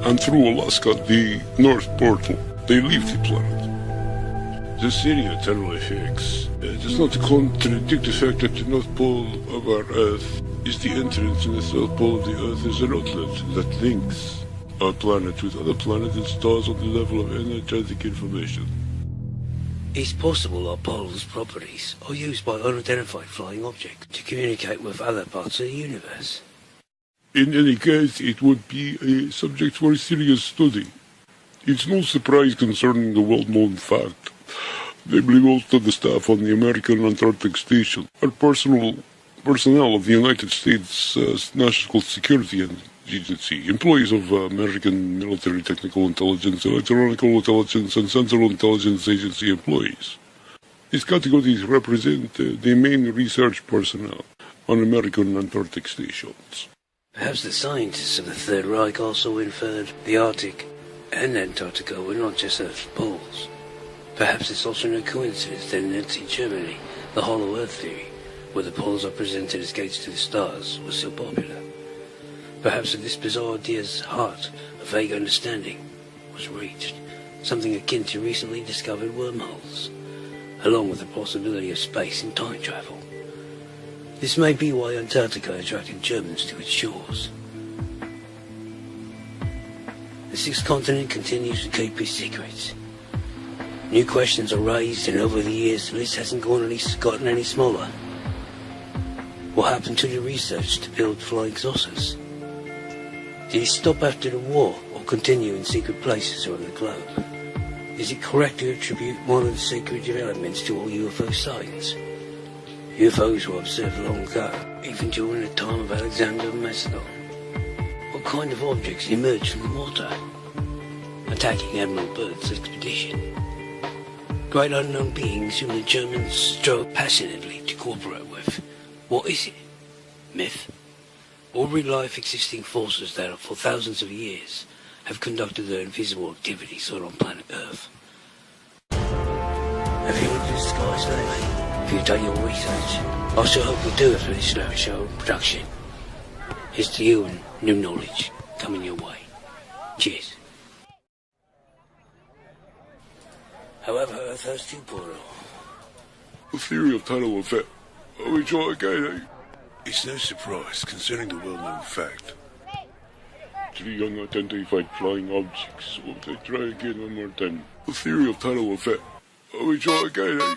N: And through Alaska, the North Portal, they leave the planet. This theory of tidal effects does not contradict the fact that the North Pole of our Earth is the entrance and the South Pole of the Earth is an outlet that links our planet with other planets and stars on the level of energetic information.
M: It's possible our poles' properties are used by unidentified flying objects to communicate with other parts of the universe.
N: In any case, it would be a subject for serious study. It's no surprise concerning the well-known fact. Namely, most of the staff on the American Antarctic Station are personnel of the United States National Security Agency, employees of American Military Technical Intelligence, Electronical Intelligence, and Central Intelligence Agency employees. These categories represent the main research personnel on American Antarctic stations.
M: Perhaps the scientists of the Third Reich also inferred the Arctic and Antarctica were not just Earth's poles. Perhaps it's also no coincidence that in Nazi Germany, the hollow Earth theory, where the poles are presented as gates to the stars, was so popular. Perhaps at this bizarre idea's heart, a vague understanding was reached, something akin to recently discovered wormholes, along with the possibility of space and time travel. This may be why Antarctica attracted Germans to its shores. The sixth continent continues to keep its secrets. New questions are raised, and over the years the list hasn't gotten any smaller. What happened to the research to build flying saucers? Did it stop after the war, or continue in secret places around the globe? Is it correct to attribute one of the sacred developments to all UFO sightings? UFOs were observed long ago, even during the time of Alexander of Macedon. What kind of objects emerged from the water, attacking Admiral Byrd's expedition? Great unknown beings whom the Germans strove passionately to cooperate with. What is it? Myth? Or real-life existing forces that for thousands of years have conducted their invisible activities on planet Earth? Have you looked at the skies lately? Have you done your research? I sure hope you do after this show production. Here's to you and new knowledge coming your way. Cheers. However, Earth has two portals.
N: The theory of tidal effect. Are we trying again, eh? It's no surprise, concerning the well-known fact. 3 unidentified flying objects. Would I try again one more time? The theory of tidal effect. Are we trying again, eh?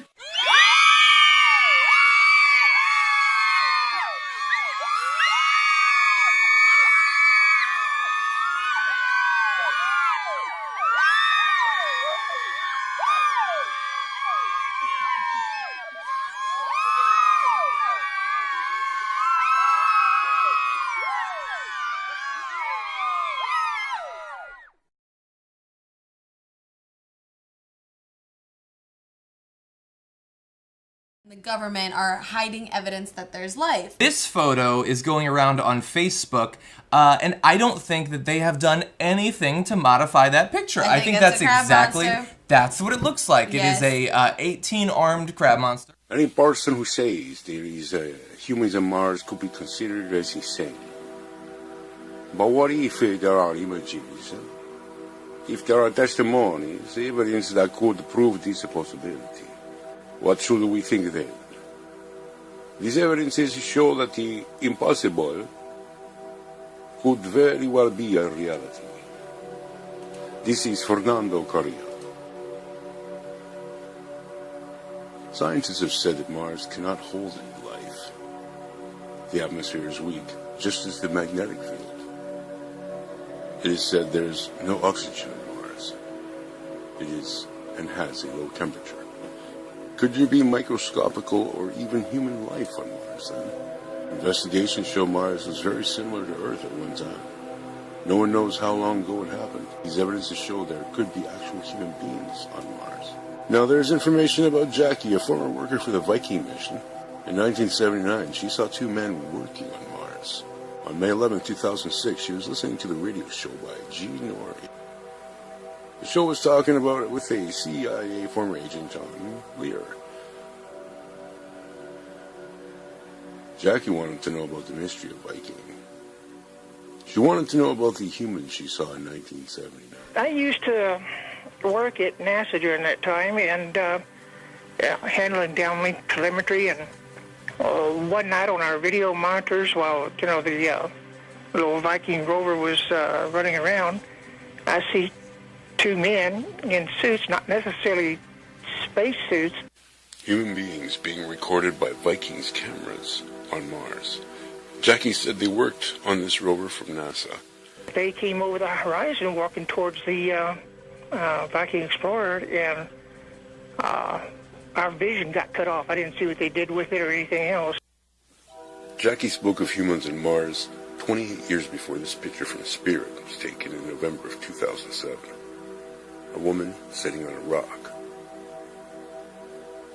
O: The government are hiding evidence that there's life.
P: This photo is going around on Facebook, and I don't think that they have done anything to modify that picture. I think that's exactly, that's what it looks like. Yes. It is a 18-armed crab monster.
Q: Any person who says there is humans on Mars could be considered as insane. But what if there are images? If there are testimonies, evidence that could prove this a possibility? What should we think then? These evidences show that the impossible could very well be a reality. This is Fernando Correa. Scientists have said that Mars cannot hold any life. The atmosphere is weak, just as the magnetic field. It is said there is no oxygen on Mars. It is and has a low temperature. Could there be microscopical or even human life on Mars then? Investigations show Mars was very similar to Earth at one time. No one knows how long ago it happened. These evidences show there could be actual human beings on Mars. Now there's information about Jackie, a former worker for the Viking mission. In 1979, she saw two men working on Mars. On May 11, 2006, she was listening to the radio show by G. Nori. The show was talking about it with a CIA former agent, John Lear. Jackie wanted to know about the mystery of Viking. She wanted to know about the humans she saw in 1979.
R: I used to work at NASA during that time and handling downlink telemetry. And one night on our video monitors, while the little Viking rover was running around, I see two men in suits, not necessarily space suits.
Q: Human beings being recorded by Vikings cameras on Mars. Jackie said they worked on this rover from NASA.
R: They came over the horizon walking towards the Viking Explorer, and our vision got cut off. I didn't see what they did with it or anything else.
Q: Jackie spoke of humans on Mars 28 years before this picture from Spirit was taken in November of 2007. A woman sitting on a rock.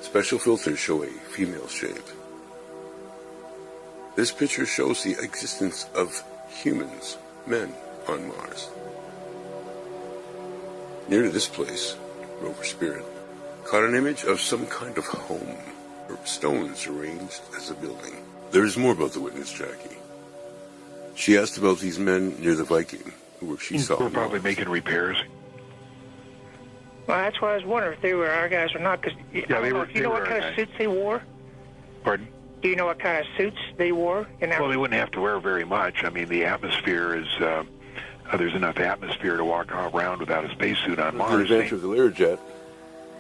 Q: Special filters show a female shape. This picture shows the existence of humans, men, on Mars. Near to this place, rover Spirit caught an image of some kind of home, or stones arranged as a building. There is more about the witness, Jackie. She asked about these men near the Viking, who she saw.
S: We're probably making repairs.
R: Well, that's why I was wondering if they were our guys or not. Because
S: they were.
R: Do you know what kind of suits they wore?
S: Pardon?
R: Do you know what kind of suits they wore?
S: Well, they wouldn't have to wear very much. I mean, the atmosphere is, there's enough atmosphere to walk around without a spacesuit on Mars.
Q: The adventure of the Learjet,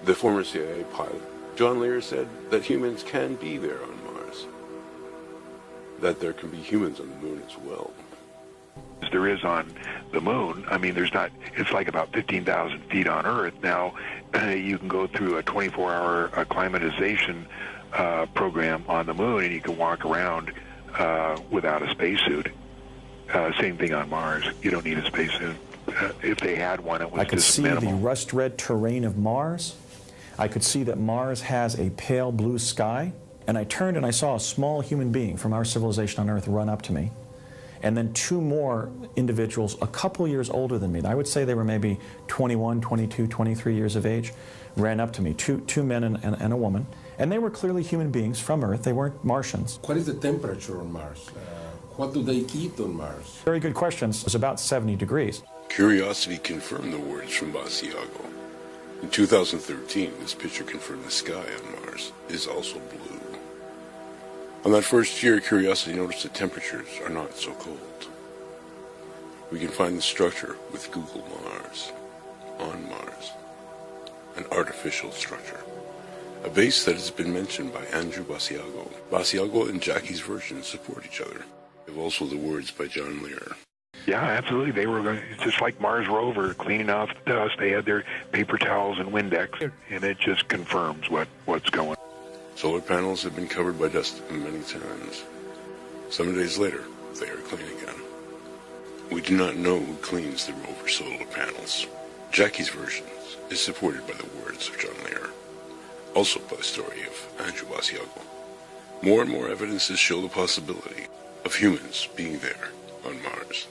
Q: the former CIA pilot, John Lear, said that humans can be there on Mars. That there can be humans on the moon as well.
S: There is on the moon. I mean, there's not, it's like about 15,000 feet on Earth. Now, you can go through a 24-hour acclimatization program on the moon, and you can walk around without a spacesuit. Same thing on Mars. You don't need a spacesuit. If they had one, it was
T: I could
S: just
T: see
S: minimal.
T: the rust-red terrain of Mars. I could see that Mars has a pale blue sky. And I turned and I saw a small human being from our civilization on Earth run up to me. And then two more individuals a couple years older than me. I would say they were maybe 21, 22, 23 years of age, ran up to me, two men and a woman. And they were clearly human beings from Earth. They weren't Martians.
U: What is the temperature on Mars? What do they eat on Mars?
T: Very good questions. It's about 70 degrees.
Q: Curiosity confirmed the words from Basiago. In 2013, this picture confirmed the sky on Mars is also blue. On that first year, Curiosity noticed that temperatures are not so cold. We can find the structure with Google Mars, on Mars, an artificial structure. A base that has been mentioned by Andrew Basiago. Basiago and Jackie's version support each other. We have also the words by John Lear.
S: Yeah, absolutely. They were going, just like Mars rover, cleaning off the dust. They had their paper towels and Windex, and it just confirms what's going on.
Q: Solar panels have been covered by dust many times. 7 days later, they are clean again. We do not know who cleans the rover solar panels. Jackie's version is supported by the words of John Lear, also by the story of Andrew Basiago. More and more evidences show the possibility of humans being there on Mars.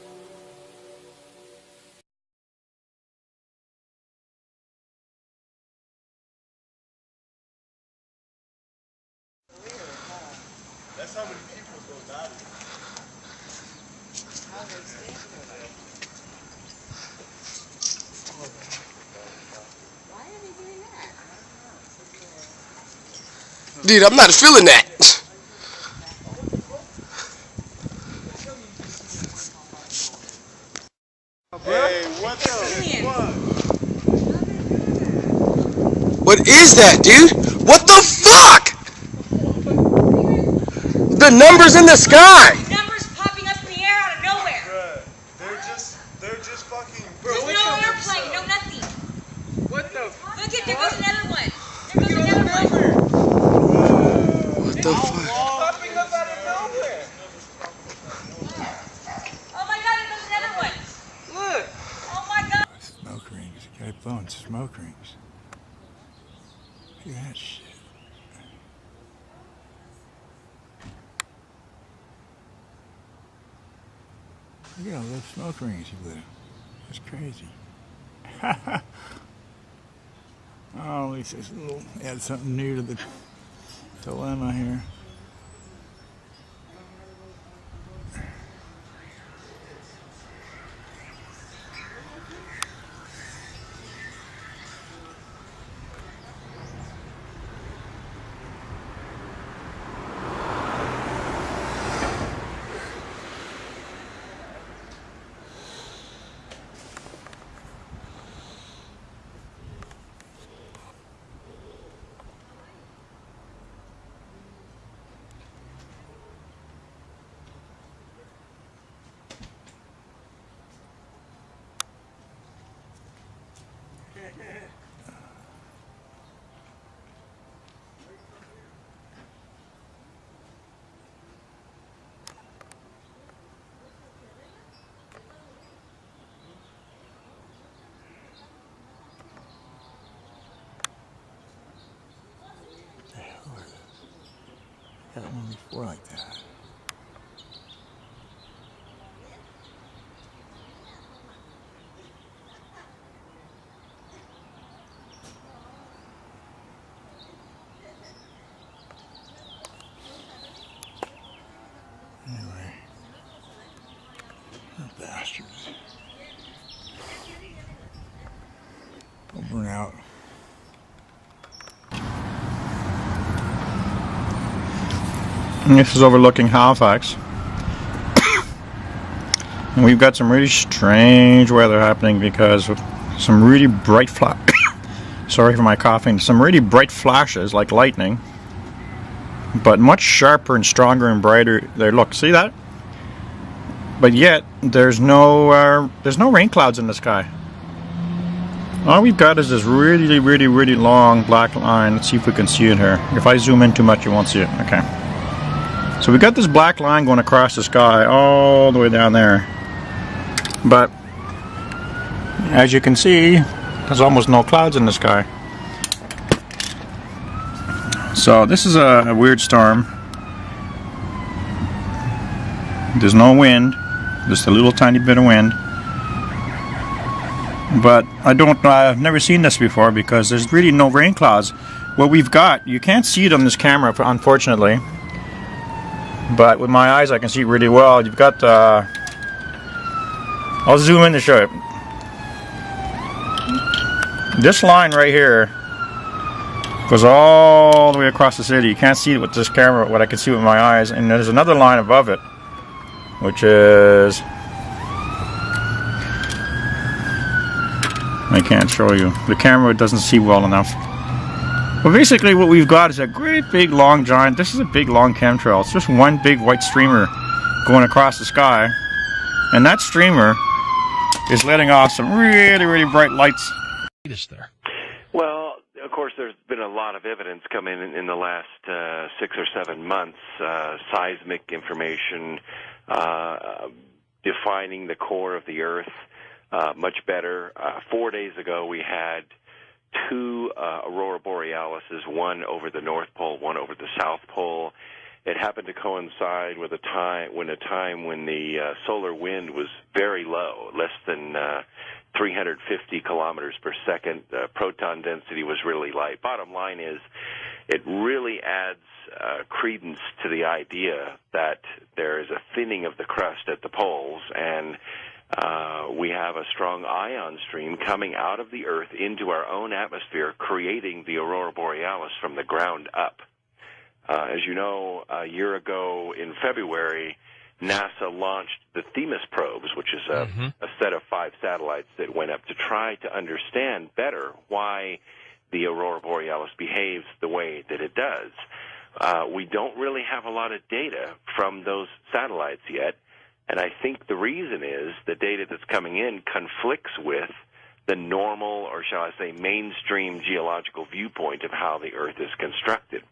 V: That's how many people go down.
W: Why are they doing that? Dude, I'm not feeling that.
F: What is that, dude? What the fuck? The numbers in the sky.
W: Numbers popping up in the air out of nowhere.
V: They're just fucking.
W: There's no airplane, no nothing.
V: What the?
W: Look at, there goes another one. There goes another one.
F: What the fuck?
V: Popping up out of nowhere.
W: Oh my God, there goes another one.
V: Look.
W: Oh my God.
A: Smoke rings. Got blowing smoke rings. Look at that shit. Look at all those smoke rings he blew. That's crazy. Oh, at least it's a little, add something new to the dilemma here. Had one before like that. Anyway, the bastards. I'll burn out. And this is overlooking Halifax. And we've got some really strange weather happening because of some really bright sorry for my coughing. Some really bright flashes like lightning, but much sharper and stronger and brighter there. Look, see that? But yet there's no rain clouds in the sky. All we've got is this really, really, really long black line. Let's see if we can see it here. If I zoom in too much, you won't see it. Okay. So we got this black line going across the sky all the way down there. But as you can see, there's almost no clouds in the sky. So this is a weird storm. There's no wind, just a little tiny bit of wind. But I've never seen this before because there's really no rain clouds. What we've got, you can't see it on this camera, unfortunately. But with my eyes I can see it really well. You've got, I'll zoom in to show it. This line right here goes all the way across the city. You can't see it with this camera, what I can see with my eyes. And there's another line above it, which is, I can't show you. The camera doesn't see well enough. But basically what we've got is a great big long giant, this is a big long chemtrail. It's just one big white streamer going across the sky. And that streamer is letting off some really, really bright lights.
B: Well, of course, there's been a lot of evidence come in the last 6 or 7 months, seismic information defining the core of the Earth much better. 4 days ago, we had 2 aurora borealises, one over the North Pole, one over the South Pole. It happened to coincide with a time when the solar wind was very low, less than 350 kilometers per second. Proton density was really light. Bottom line is, it really adds credence to the idea that there is a thinning of the crust at the poles, and we have a strong ion stream coming out of the Earth into our own atmosphere, creating the aurora borealis from the ground up. As you know, a year ago in February, NASA launched the Themis probes, which is a set of 5 satellites that went up to try to understand better why the aurora borealis behaves the way that it does. We don't really have a lot of data from those satellites yet, and I think the reason is the data that's coming in conflicts with the normal, or shall I say, mainstream geological viewpoint of how the Earth is constructed.